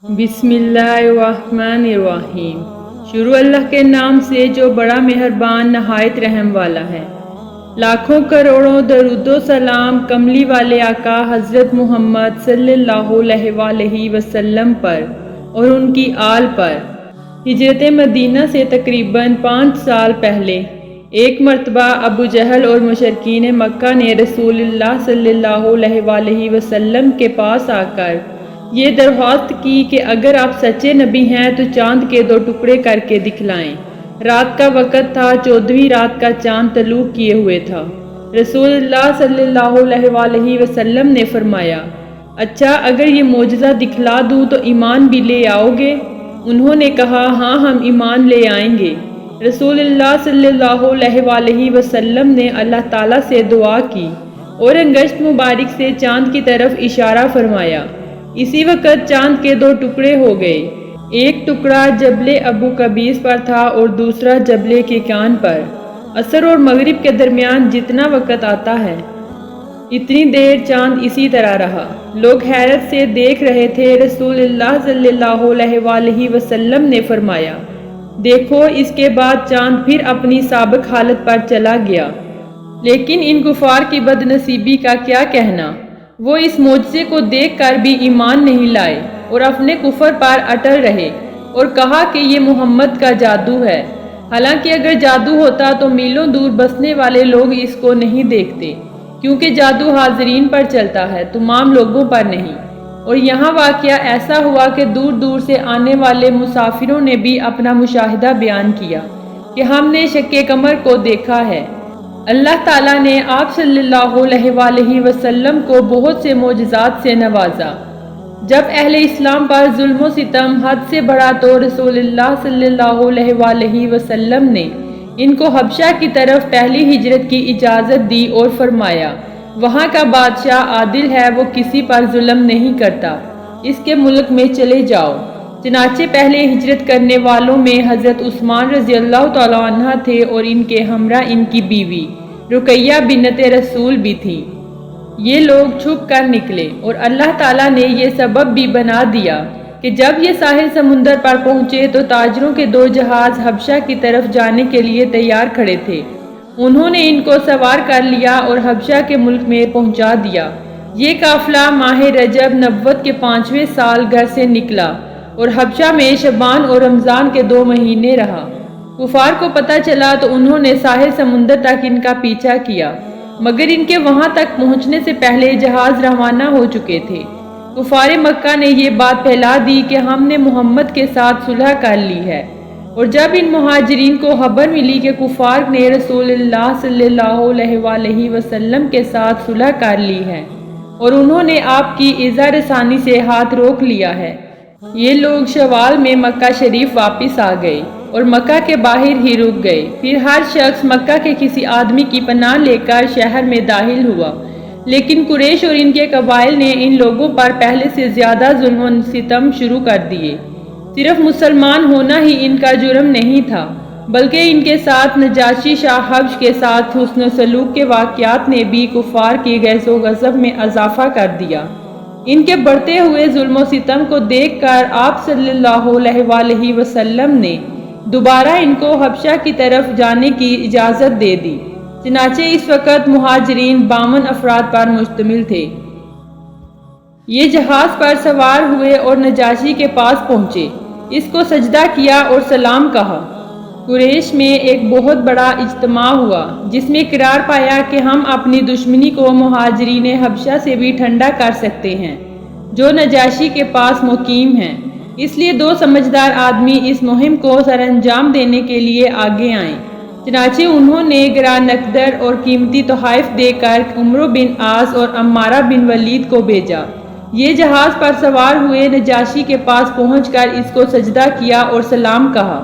بسم اللہ الرحمن الرحیم۔ شروع اللہ کے نام سے جو بڑا مہربان نہایت رحم والا ہے۔ لاکھوں کروڑوں درود و سلام کملی والے آقا حضرت محمد صلی اللہ علیہ وآلہ وسلم پر اور ان کی آل پر۔ ہجرت مدینہ سے تقریباً 5 سال پہلے ایک مرتبہ ابو جہل اور مشرکین مکہ نے رسول اللہ صلی اللہ علیہ وآلہ وسلم کے پاس آ کر یہ درخواست کی کہ اگر آپ سچے نبی ہیں تو چاند کے 2 ٹکڑے کر کے دکھلائیں۔ رات کا وقت تھا، 14ویں رات کا چاند طلوع کیے ہوئے تھا۔ رسول اللہ صلی اللہ علیہ وآلہ وسلم نے فرمایا، اچھا اگر یہ معجزہ دکھلا دوں تو ایمان بھی لے آؤ گے؟ انہوں نے کہا ہاں ہم ایمان لے آئیں گے۔ رسول اللہ صلی اللہ علیہ وآلہ وسلم نے اللہ تعالیٰ سے دعا کی اور انگشت مبارک سے چاند کی طرف اشارہ فرمایا۔ اسی وقت چاند کے 2 ٹکڑے ہو گئے، ایک ٹکڑا جبل ابو قبیس پر تھا اور دوسرا جبل کیکان پر۔ عصر اور مغرب کے درمیان جتنا وقت آتا ہے اتنی دیر چاند اسی طرح رہا۔ لوگ حیرت سے دیکھ رہے تھے۔ رسول اللہ صلی اللہ علیہ وآلہ وسلم نے فرمایا، دیکھو اس کے بعد چاند پھر اپنی سابق حالت پر چلا گیا۔ لیکن ان کفار کی بد نصیبی کا کیا کہنا، وہ اس معجزے کو دیکھ کر بھی ایمان نہیں لائے اور اپنے کفر پر اٹل رہے اور کہا کہ یہ محمد کا جادو ہے۔ حالانکہ اگر جادو ہوتا تو میلوں دور بسنے والے لوگ اس کو نہیں دیکھتے، کیونکہ جادو حاضرین پر چلتا ہے، تمام لوگوں پر نہیں۔ اور یہاں واقعہ ایسا ہوا کہ دور دور سے آنے والے مسافروں نے بھی اپنا مشاہدہ بیان کیا کہ ہم نے شق قمر کو دیکھا ہے۔ اللہ تعالیٰ نے آپ صلی اللہ علیہ وآلہ وسلم کو بہت سے معجزات سے نوازا۔ جب اہل اسلام پر ظلم و ستم حد سے بڑھا تو رسول اللہ صلی اللہ علیہ وآلہ وسلم نے ان کو حبشہ کی طرف پہلی ہجرت کی اجازت دی اور فرمایا، وہاں کا بادشاہ عادل ہے، وہ کسی پر ظلم نہیں کرتا، اس کے ملک میں چلے جاؤ۔ چنانچہ پہلے ہجرت کرنے والوں میں حضرت عثمان رضی اللہ تعالیٰ عنہ تھے اور ان کے ہمراہ ان کی بیوی رقیہ بنت رسول بھی تھی۔ یہ لوگ چھپ کر نکلے اور اللہ تعالیٰ نے یہ سبب بھی بنا دیا کہ جب یہ ساحل سمندر پر پہنچے تو تاجروں کے 2 جہاز حبشہ کی طرف جانے کے لیے تیار کھڑے تھے۔ انہوں نے ان کو سوار کر لیا اور حبشہ کے ملک میں پہنچا دیا۔ یہ قافلہ ماہ رجب نبوت کے 5ویں سال گھر سے نکلا اور حبشہ میں شعبان اور رمضان کے 2 مہینے رہا۔ کفار کو پتہ چلا تو انہوں نے ساحل سمندر تک ان کا پیچھا کیا، مگر ان کے وہاں تک پہنچنے سے پہلے جہاز روانہ ہو چکے تھے۔ کفار مکہ نے یہ بات پھیلا دی کہ ہم نے محمد کے ساتھ صلح کر لی ہے، اور جب ان مہاجرین کو خبر ملی کہ کفار نے رسول اللہ صلی اللہ علیہ وآلہ وسلم کے ساتھ صلح کر لی ہے اور انہوں نے آپ کی ایذا رسانی سے ہاتھ روک لیا ہے، یہ لوگ شوال میں مکہ شریف واپس آ گئے اور مکہ کے باہر ہی رک گئے۔ پھر ہر شخص مکہ کے کسی آدمی کی پناہ لے کر شہر میں داخل ہوا، لیکن قریش اور ان کے قبائل نے ان لوگوں پر پہلے سے زیادہ ظلم و ستم شروع کر دیے۔ صرف مسلمان ہونا ہی ان کا جرم نہیں تھا، بلکہ ان کے ساتھ نجاشی شاہ حبش کے ساتھ حسن و سلوک کے واقعات نے بھی کفار کی غیظ و غضب میں اضافہ کر دیا۔ ان کے بڑھتے ہوئے ظلم و ستم کو دیکھ کر آپ صلی اللہ علیہ وآلہ وسلم نے دوبارہ ان کو حبشہ کی طرف جانے کی اجازت دے دی۔ چنانچہ اس وقت مہاجرین 52 افراد پر مشتمل تھے۔ یہ جہاز پر سوار ہوئے اور نجاشی کے پاس پہنچے، اس کو سجدہ کیا اور سلام کہا۔ قریش میں ایک بہت بڑا اجتماع ہوا جس میں قرار پایا کہ ہم اپنی دشمنی کو مہاجرین حبشہ سے بھی ٹھنڈا کر سکتے ہیں جو نجاشی کے پاس مقیم ہیں۔ اس لیے 2 سمجھدار آدمی اس مہم کو سر انجام دینے کے لیے آگے آئیں۔ چنانچہ انہوں نے گراں نقدر اور قیمتی تحائف دے کر عمرو بن عاص اور عمارہ بن ولید کو بھیجا۔ یہ جہاز پر سوار ہوئے، نجاشی کے پاس پہنچ کر اس کو سجدہ کیا اور سلام کہا۔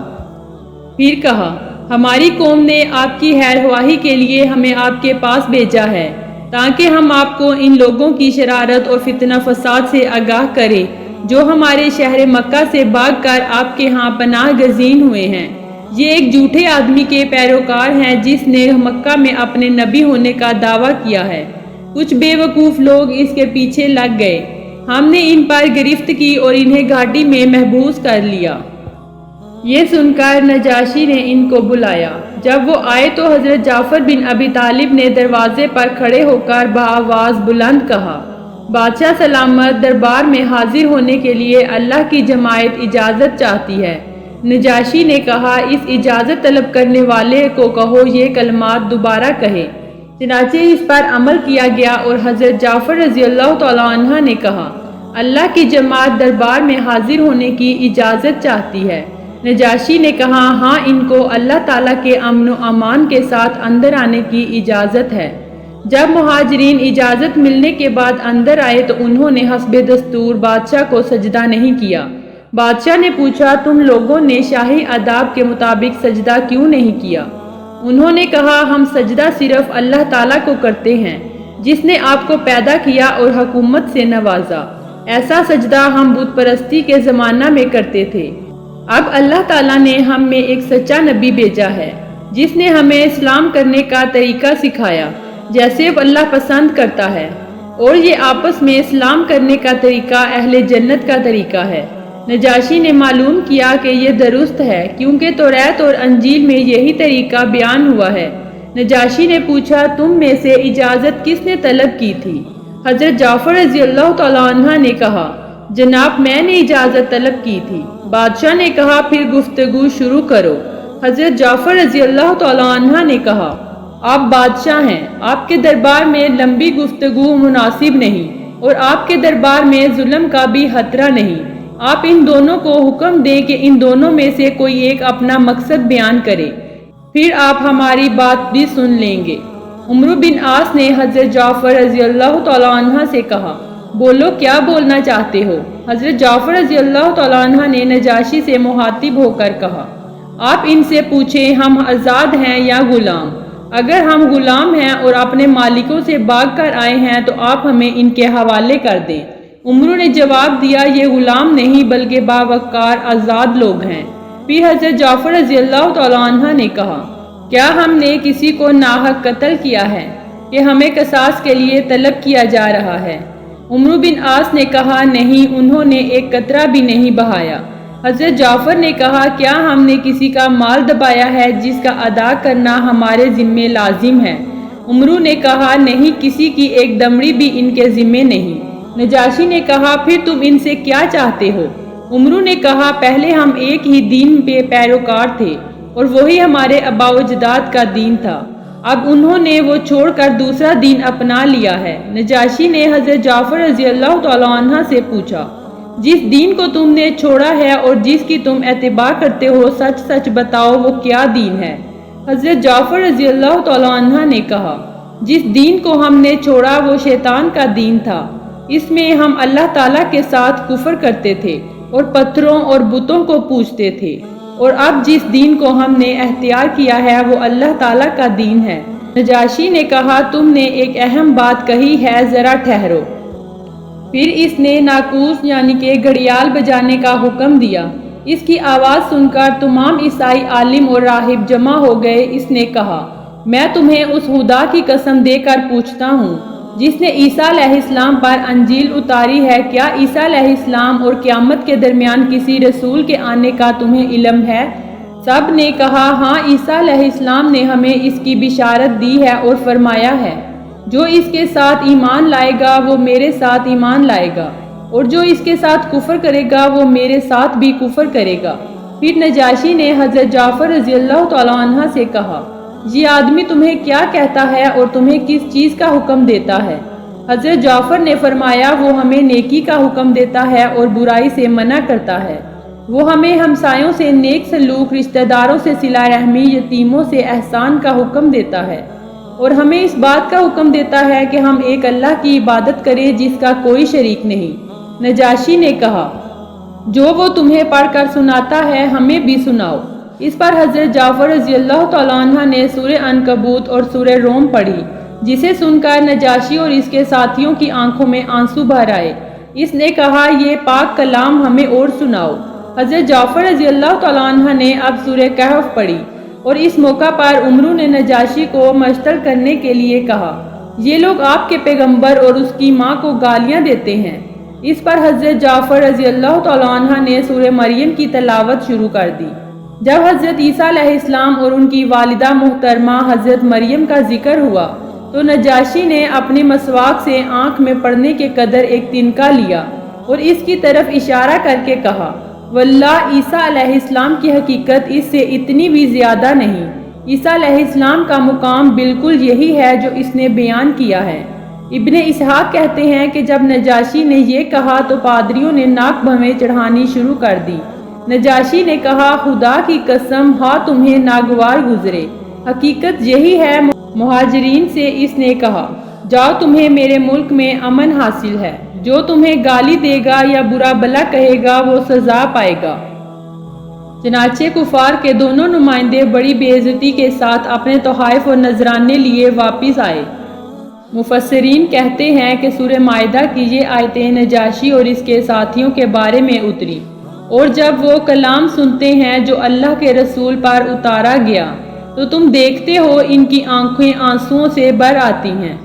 پھر کہا، ہماری قوم نے آپ کی خیر خواہی کے لیے ہمیں آپ کے پاس بھیجا ہے تاکہ ہم آپ کو ان لوگوں کی شرارت اور فتنہ فساد سے آگاہ کریں جو ہمارے شہر مکہ سے بھاگ کر آپ کے ہاں پناہ گزین ہوئے ہیں۔ یہ ایک جھوٹے آدمی کے پیروکار ہیں جس نے مکہ میں اپنے نبی ہونے کا دعویٰ کیا ہے۔ کچھ بے وقوف لوگ اس کے پیچھے لگ گئے، ہم نے ان پر گرفت کی اور انہیں گھاٹی میں محبوس کر لیا۔ یہ سن کر نجاشی نے ان کو بلایا۔ جب وہ آئے تو حضرت جعفر بن ابی طالب نے دروازے پر کھڑے ہو کر بآواز بلند کہا، بادشاہ سلامت دربار میں حاضر ہونے کے لیے اللہ کی جماعت اجازت چاہتی ہے۔ نجاشی نے کہا، اس اجازت طلب کرنے والے کو کہو یہ کلمات دوبارہ کہے۔ چنانچہ اس پر عمل کیا گیا اور حضرت جعفر رضی اللہ تعالیٰ عنہ نے کہا، اللہ کی جماعت دربار میں حاضر ہونے کی اجازت چاہتی ہے۔ نجاشی نے کہا، ہاں ان کو اللہ تعالیٰ کے امن و امان کے ساتھ اندر آنے کی اجازت ہے۔ جب مہاجرین اجازت ملنے کے بعد اندر آئے تو انہوں نے حسب دستور بادشاہ کو سجدہ نہیں کیا۔ بادشاہ نے پوچھا، تم لوگوں نے شاہی آداب کے مطابق سجدہ کیوں نہیں کیا؟ انہوں نے کہا، ہم سجدہ صرف اللہ تعالیٰ کو کرتے ہیں جس نے آپ کو پیدا کیا اور حکومت سے نوازا۔ ایسا سجدہ ہم بت پرستی کے زمانہ میں کرتے تھے۔ اب اللہ تعالیٰ نے ہم میں ایک سچا نبی بھیجا ہے جس نے ہمیں اسلام کرنے کا طریقہ سکھایا جیسے وہ اللہ پسند کرتا ہے، اور یہ آپس میں اسلام کرنے کا طریقہ اہل جنت کا طریقہ ہے۔ نجاشی نے معلوم کیا کہ یہ درست ہے کیونکہ توریت اور انجیل میں یہی طریقہ بیان ہوا ہے۔ نجاشی نے پوچھا، تم میں سے اجازت کس نے طلب کی تھی؟ حضرت جعفر رضی اللہ تعالیٰ عنہ نے کہا، جناب میں نے اجازت طلب کی تھی۔ بادشاہ نے کہا، پھر گفتگو شروع کرو۔ حضرت جعفر رضی اللہ تعالیٰ عنہ نے کہا، آپ بادشاہ ہیں، آپ کے دربار میں لمبی گفتگو مناسب نہیں اور آپ کے دربار میں ظلم کا بھی خطرہ نہیں۔ آپ ان دونوں کو حکم دیں کہ ان دونوں میں سے کوئی ایک اپنا مقصد بیان کرے، پھر آپ ہماری بات بھی سن لیں گے۔ عمرو بن عاص نے حضرت جعفر رضی اللہ تعالیٰ عنہ سے کہا، بولو کیا بولنا چاہتے ہو؟ حضرت جعفر رضی اللہ تعالیٰ عنہ نے نجاشی سے مخاطب ہو کر کہا، آپ ان سے پوچھیں ہم آزاد ہیں یا غلام؟ اگر ہم غلام ہیں اور اپنے مالکوں سے بھاگ کر آئے ہیں تو آپ ہمیں ان کے حوالے کر دیں۔ عمرو نے جواب دیا، یہ غلام نہیں بلکہ باوقار آزاد لوگ ہیں۔ پھر حضرت جعفر رضی اللہ تعالیٰ عنہ نے کہا، کیا ہم نے کسی کو ناحق قتل کیا ہے کہ ہمیں قصاص کے لیے طلب کیا جا رہا ہے؟ عمرو بن عاص نے کہا، نہیں، انہوں نے ایک قطرہ بھی نہیں بہایا۔ حضرت جعفر نے کہا، کیا ہم نے کسی کا مال دبایا ہے جس کا ادا کرنا ہمارے ذمے لازم ہے؟ عمرو نے کہا، نہیں، کسی کی ایک دمڑی بھی ان کے ذمے نہیں۔ نجاشی نے کہا، پھر تم ان سے کیا چاہتے ہو؟ عمرو نے کہا، پہلے ہم ایک ہی دین پہ پیروکار تھے اور وہی ہمارے آباء و اجداد کا دین تھا، اب انہوں نے وہ چھوڑ کر دوسرا دین اپنا لیا ہے۔ نجاشی نے حضرت جعفر رضی اللہ تعالیٰ عنہ سے پوچھا، جس دین کو تم نے چھوڑا ہے اور جس کی تم اتباع کرتے ہو، سچ سچ بتاؤ وہ کیا دین ہے؟ حضرت جعفر رضی اللہ تعالیٰ عنہ نے کہا، جس دین کو ہم نے چھوڑا وہ شیطان کا دین تھا، اس میں ہم اللہ تعالیٰ کے ساتھ کفر کرتے تھے اور پتھروں اور بتوں کو پوجتے تھے، اور اب جس دین کو ہم نے اختیار کیا ہے وہ اللہ تعالیٰ کا دین ہے۔ نجاشی نے کہا، تم نے ایک اہم بات کہی ہے، ذرا ٹھہرو۔ پھر اس نے ناقوس یعنی کہ گھڑیال بجانے کا حکم دیا۔ اس کی آواز سن کر تمام عیسائی عالم اور راہب جمع ہو گئے۔ اس نے کہا، میں تمہیں اس خدا کی قسم دے کر پوچھتا ہوں جس نے عیسیٰ علیہ السلام پر انجیل اتاری ہے، کیا عیسیٰ علیہ السلام اور قیامت کے درمیان کسی رسول کے آنے کا تمہیں علم ہے؟ سب نے کہا، ہاں، عیسیٰ علیہ السلام نے ہمیں اس کی بشارت دی ہے اور فرمایا ہے، جو اس کے ساتھ ایمان لائے گا وہ میرے ساتھ ایمان لائے گا، اور جو اس کے ساتھ کفر کرے گا وہ میرے ساتھ بھی کفر کرے گا۔ پھر نجاشی نے حضرت جعفر رضی اللہ تعالیٰ عنہ سے کہا، یہ آدمی تمہیں کیا کہتا ہے اور تمہیں کس چیز کا حکم دیتا ہے؟ حضرت جعفر نے فرمایا، وہ ہمیں نیکی کا حکم دیتا ہے اور برائی سے منع کرتا ہے۔ وہ ہمیں ہمسایوں سے نیک سلوک، رشتہ داروں سے صلہ رحمی، یتیموں سے احسان کا حکم دیتا ہے، اور ہمیں اس بات کا حکم دیتا ہے کہ ہم ایک اللہ کی عبادت کریں جس کا کوئی شریک نہیں۔ نجاشی نے کہا، جو وہ تمہیں پڑھ کر سناتا ہے ہمیں بھی سناؤ۔ اس پر حضرت جعفر رضی اللہ تعالیٰ عنہ نے سورہ عنکبوت اور سورہ روم پڑھی، جسے سن کر نجاشی اور اس کے ساتھیوں کی آنکھوں میں آنسو بھر آئے۔ اس نے کہا، یہ پاک کلام ہمیں اور سناؤ۔ حضرت جعفر رضی اللہ تعالیٰ عنہ نے اب سورہ کہف پڑھی، اور اس موقع پر عمرو نے نجاشی کو مشتل کرنے کے لیے کہا، یہ لوگ آپ کے پیغمبر اور اس کی ماں کو گالیاں دیتے ہیں۔ اس پر حضرت جعفر رضی اللہ تعالیٰ عنہ نے سورہ مریم کی تلاوت شروع کر دی۔ جب حضرت عیسیٰ علیہ السلام اور ان کی والدہ محترمہ حضرت مریم کا ذکر ہوا تو نجاشی نے اپنے مسواک سے آنکھ میں پڑنے کے قدر ایک تنکا لیا اور اس کی طرف اشارہ کر کے کہا، واللہ عیسیٰ علیہ السلام کی حقیقت اس سے اتنی بھی زیادہ نہیں۔ عیسیٰ علیہ السلام کا مقام بالکل یہی ہے جو اس نے بیان کیا ہے۔ ابن اسحاق کہتے ہیں کہ جب نجاشی نے یہ کہا تو پادریوں نے ناک بھویں چڑھانی شروع کر دی۔ نجاشی نے کہا، خدا کی قسم، ہاں تمہیں ناگوار گزرے، حقیقت یہی ہے۔ مہاجرین سے اس نے کہا، جاؤ تمہیں میرے ملک میں امن حاصل ہے، جو تمہیں گالی دے گا یا برا بھلا کہے گا وہ سزا پائے گا۔ چنانچہ کفار کے دونوں نمائندے بڑی بے عزتی کے ساتھ اپنے تحائف اور نذرانے لیے واپس آئے۔ مفسرین کہتے ہیں کہ سورہ مائدہ کی یہ آیتیں نجاشی اور اس کے ساتھیوں کے بارے میں اتری، اور جب وہ کلام سنتے ہیں جو اللہ کے رسول پر اتارا گیا تو تم دیکھتے ہو ان کی آنکھیں آنسوؤں سے بھر آتی ہیں۔